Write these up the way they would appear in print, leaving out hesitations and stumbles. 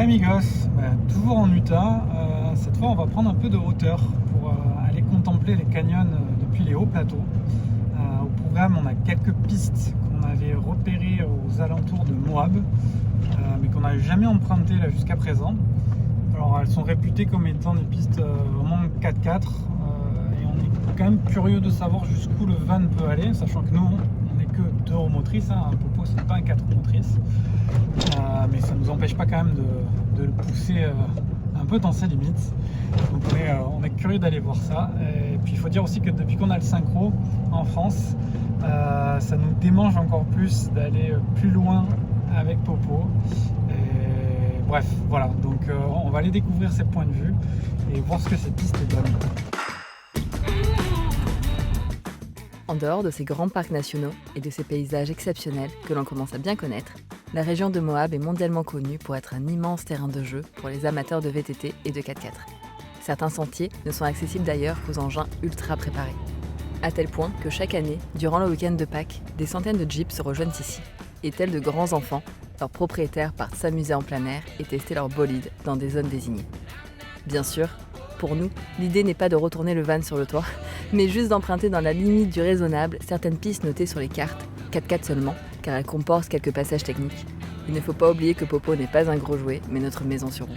amigos, toujours en Utah. Cette fois on va prendre un peu de hauteur pour aller contempler les canyons depuis les hauts plateaux. Au programme on a quelques pistes qu'on avait repérées aux alentours de Moab, mais qu'on n'avait jamais empruntées là jusqu'à présent. Alors elles sont réputées comme étant des pistes vraiment 4x4 et on est quand même curieux de savoir jusqu'où le van peut aller, sachant que nous on n'est que 2 roues motrices, un Popo c'est pas un 4 roues motrices, mais ça ne nous empêche pas quand même de le pousser un peu dans ses limites. Donc on est curieux d'aller voir ça. Et puis il faut dire aussi que depuis qu'on a le synchro en France, ça nous démange encore plus d'aller plus loin avec Popo. Bref, voilà, donc on va aller découvrir ces points de vue et voir ce que cette piste donne. En dehors de ces grands parcs nationaux et de ces paysages exceptionnels que l'on commence à bien connaître, la région de Moab est mondialement connue pour être un immense terrain de jeu pour les amateurs de VTT et de 4x4. Certains sentiers ne sont accessibles d'ailleurs qu'aux engins ultra préparés. À tel point que chaque année, durant le week-end de Pâques, des centaines de jeeps se rejoignent ici. Et tels de grands enfants, leurs propriétaires partent s'amuser en plein air et tester leur bolide dans des zones désignées. Bien sûr, pour nous, l'idée n'est pas de retourner le van sur le toit, mais juste d'emprunter dans la limite du raisonnable certaines pistes notées sur les cartes, 4x4 seulement, car elles comportent quelques passages techniques. Il ne faut pas oublier que Popo n'est pas un gros jouet, mais notre maison sur roue.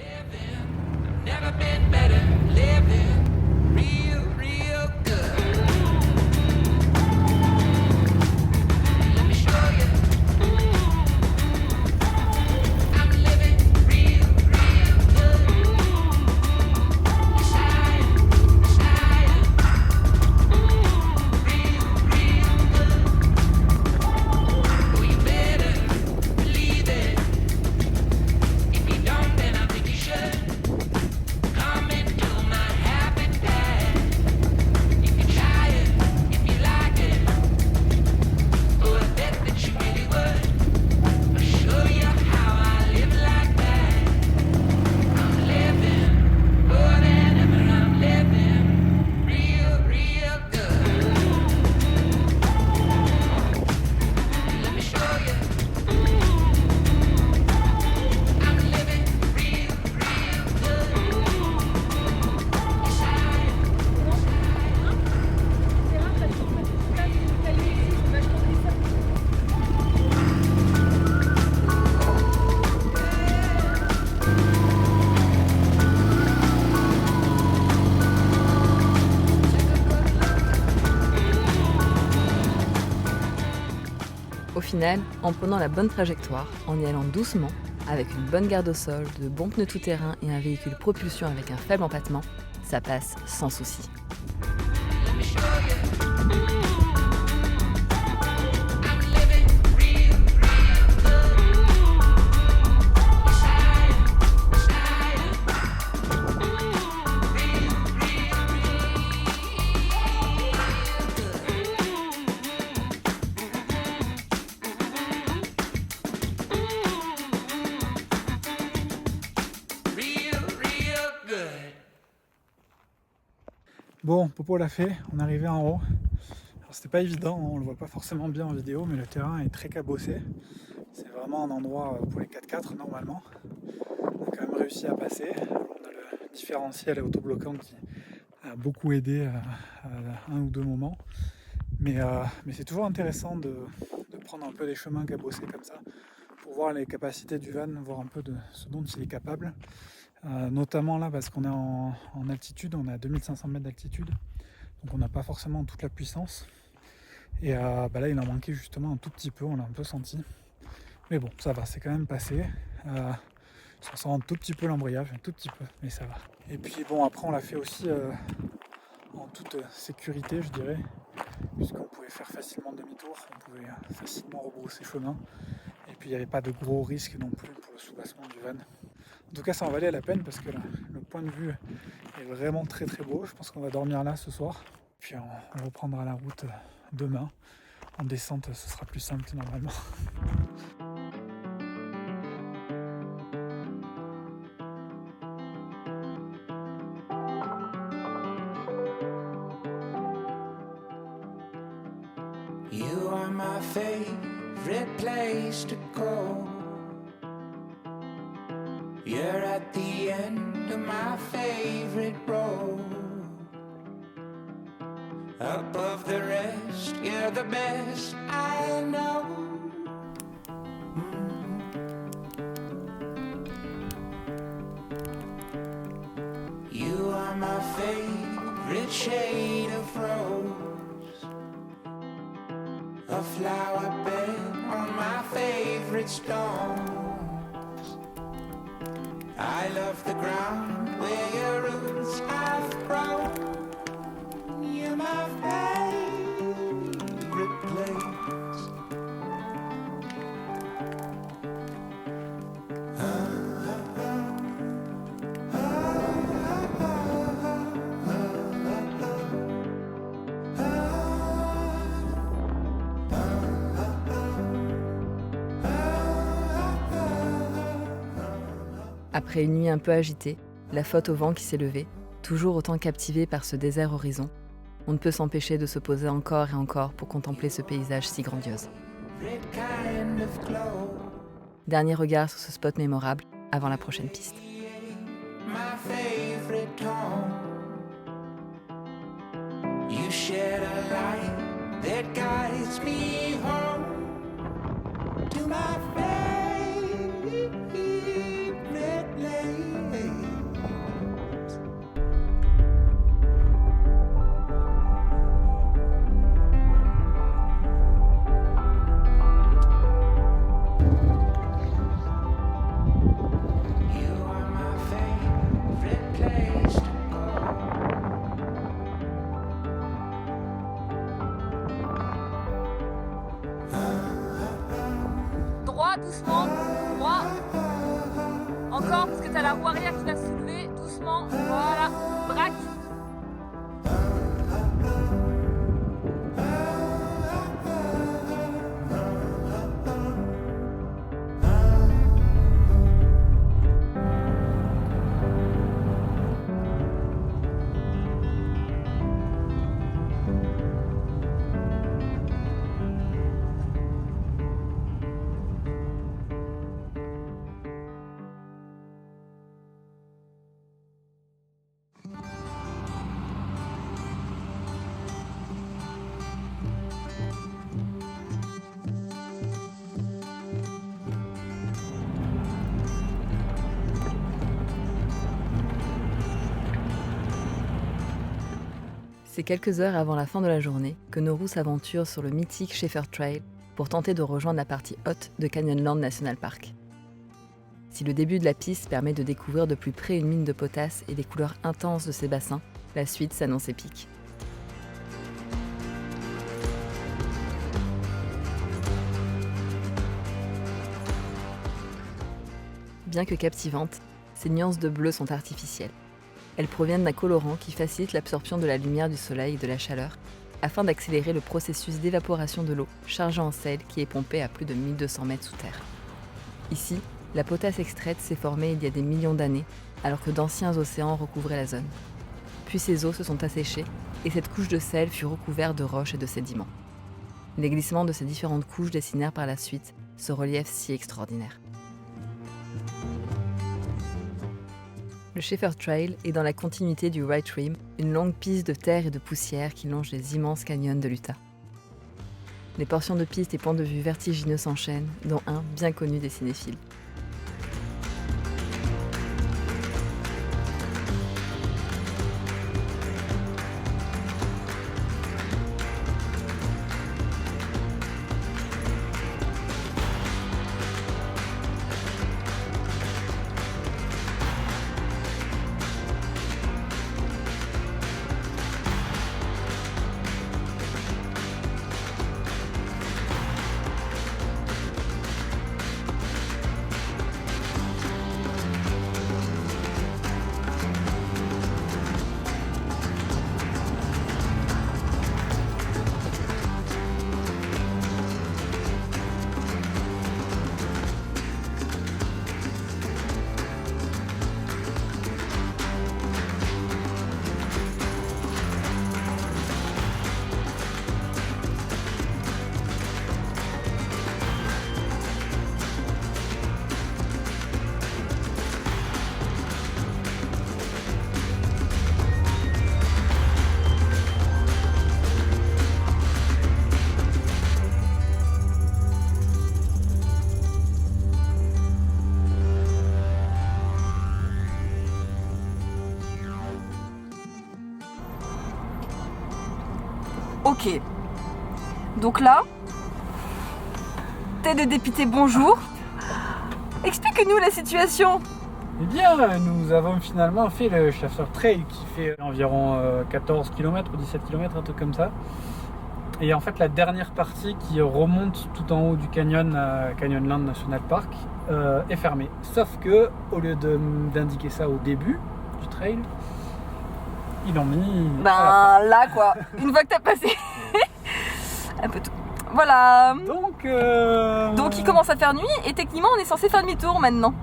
Au final, en prenant la bonne trajectoire, en y allant doucement, avec une bonne garde au sol, de bons pneus tout-terrain et un véhicule propulsion avec un faible empattement, ça passe sans souci. Bon, Popo l'a fait, on est arrivé en haut. Alors c'était pas évident, on le voit pas forcément bien en vidéo, mais le terrain est très cabossé. C'est vraiment un endroit pour les 4x4 normalement. On a quand même réussi à passer. On a le différentiel autobloquant qui a beaucoup aidé à un ou deux moments. Mais c'est toujours intéressant de prendre un peu des chemins cabossés comme ça pour voir les capacités du van, voir un peu de ce dont il est capable. Notamment là parce qu'on est en altitude, on est à 2500 mètres d'altitude, donc on n'a pas forcément toute la puissance. Et là il en manquait justement un tout petit peu, on l'a un peu senti. Mais bon, ça va, c'est quand même passé. On sent un tout petit peu l'embrayage, un tout petit peu, mais ça va. Et puis bon, après on l'a fait aussi en toute sécurité, je dirais, puisqu'on pouvait faire facilement demi-tour, on pouvait facilement rebrousser chemin. Et puis il n'y avait pas de gros risques non plus pour le soubassement du van. En tout cas, ça en valait la peine parce que le point de vue est vraiment très très beau. Je pense qu'on va dormir là ce soir. Puis on reprendra la route demain. En descente, ce sera plus simple normalement. You are my favorite place to go. You're my favorite road. Above the rest, you're the best I know. You are my favorite shade of rose, a flower bed on my favorite stones. I love the ground where your roots have grown. You're my favorite place. Après une nuit un peu agitée, la faute au vent qui s'est levé, toujours autant captivé par ce désert horizon, on ne peut s'empêcher de se poser encore et encore pour contempler ce paysage si grandiose. Dernier regard sur ce spot mémorable avant la prochaine piste. My favorite tone. You shed a light that guides me home to my favorite place. You are my favorite place to go. Droit, doucement, droit. Encore, parce que t'as la roue arrière qui va se soulever. Doucement, voilà. Braque. C'est quelques heures avant la fin de la journée que nos roues s'aventurent sur le mythique Shepherd Trail pour tenter de rejoindre la partie haute de Canyonland National Park. Si le début de la piste permet de découvrir de plus près une mine de potasse et les couleurs intenses de ses bassins, la suite s'annonce épique. Bien que captivantes, ces nuances de bleu sont artificielles. Elles proviennent d'un colorant qui facilite l'absorption de la lumière du soleil et de la chaleur, afin d'accélérer le processus d'évaporation de l'eau chargée en sel qui est pompée à plus de 1200 mètres sous terre. Ici, la potasse extraite s'est formée il y a des millions d'années, alors que d'anciens océans recouvraient la zone. Puis ces eaux se sont asséchées, et cette couche de sel fut recouverte de roches et de sédiments. Les glissements de ces différentes couches dessinèrent par la suite ce relief si extraordinaire. Le Shepherd Trail est dans la continuité du Right Rim, une longue piste de terre et de poussière qui longe les immenses canyons de l'Utah. Les portions de piste et points de vue vertigineux s'enchaînent, dont un bien connu des cinéphiles. Ok. Donc là, tête de dépité, bonjour. Explique-nous la situation. Eh bien, nous avons finalement fait le Chasseur Trail qui fait environ 14 km ou 17 km, un truc comme ça. Et en fait, la dernière partie qui remonte tout en haut du canyon, Canyonland National Park, est fermée. Sauf que, au lieu d'indiquer ça au début du trail, ils l'ont mis. Ben là quoi, une fois que t'as passé un peu tout. Voilà. Donc il commence à faire nuit et techniquement on est censé faire demi-tour maintenant.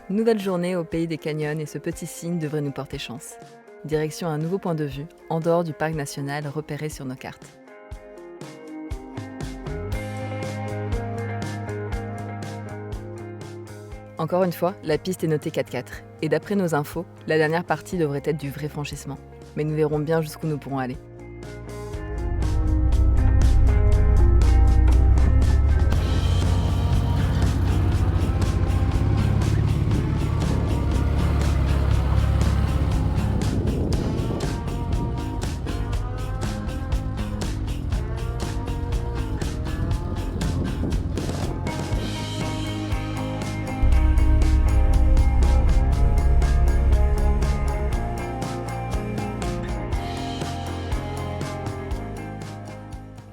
Nouvelle journée au pays des canyons et ce petit signe devrait nous porter chance. Direction un nouveau point de vue, en dehors du parc national repéré sur nos cartes. Encore une fois, la piste est notée 4x4. Et d'après nos infos, la dernière partie devrait être du vrai franchissement. Mais nous verrons bien jusqu'où nous pourrons aller.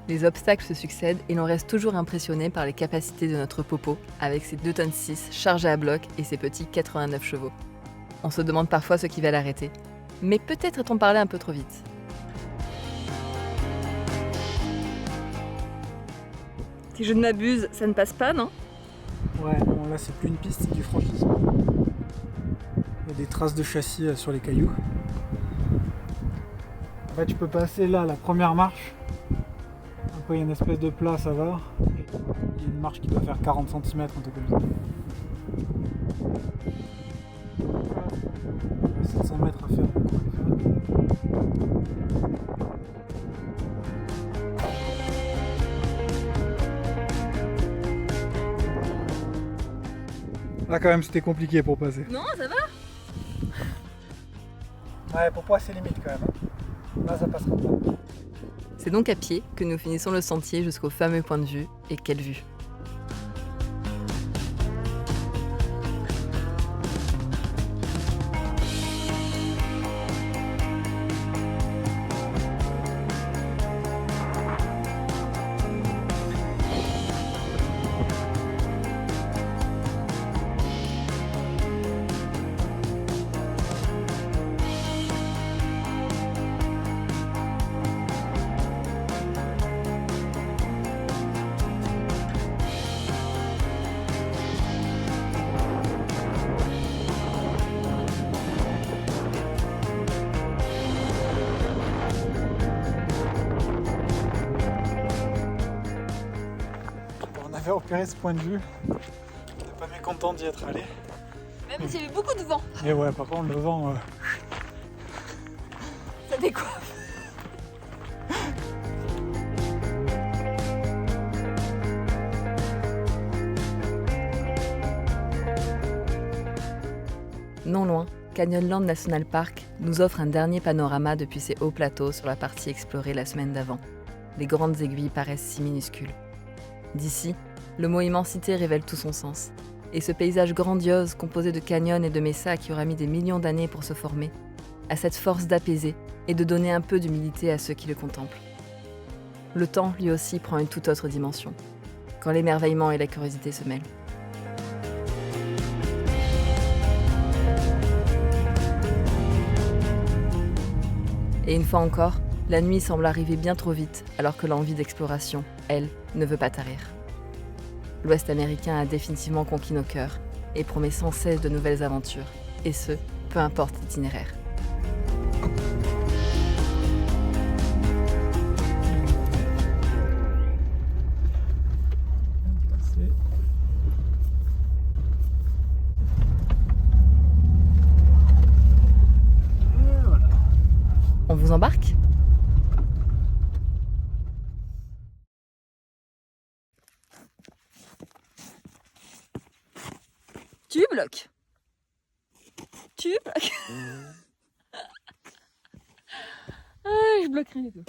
Les obstacles se succèdent et l'on reste toujours impressionné par les capacités de notre popo, avec ses 2,6 tonnes chargées à bloc et ses petits 89 chevaux. On se demande parfois ce qui va l'arrêter. Mais peut-être a-t-on parlé un peu trop vite. Si je ne m'abuse, ça ne passe pas, non? Ouais, non, là c'est plus une piste, c'est du franchissement. Il y a des traces de châssis sur les cailloux. En fait, tu peux passer là, la première marche. Après, il y a une espèce de plat, ça va. Et il y a une marche qui doit faire 40 cm, un truc comme ça. 700 mètres à faire. Là, quand même, c'était compliqué pour passer. Non, ça va? Ouais, pour passer c'est limite quand même. Là, ça passera pas. C'est donc à pied que nous finissons le sentier jusqu'au fameux point de vue. Et quelle vue! On avait repéré ce point de vue. J'étais pas mécontent d'y être allé. Même s'il y avait beaucoup de vent, Et ouais, par contre, le vent. ça décoiffe. Non loin, Canyonland National Park nous offre un dernier panorama depuis ses hauts plateaux sur la partie explorée la semaine d'avant. Les grandes aiguilles paraissent si minuscules. D'ici, le mot immensité révèle tout son sens. Et ce paysage grandiose, composé de canyons et de messas qui aura mis des millions d'années pour se former, a cette force d'apaiser et de donner un peu d'humilité à ceux qui le contemplent. Le temps, lui aussi, prend une toute autre dimension, quand l'émerveillement et la curiosité se mêlent. Et une fois encore, la nuit semble arriver bien trop vite, alors que l'envie d'exploration, elle, ne veut pas tarir. L'Ouest américain a définitivement conquis nos cœurs et promet sans cesse de nouvelles aventures, et ce, peu importe l'itinéraire. On vous embarque ? Tu bloques. Tu bloques. Ah, je bloquerai les deux.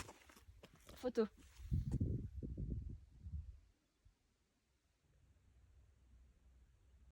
Photo.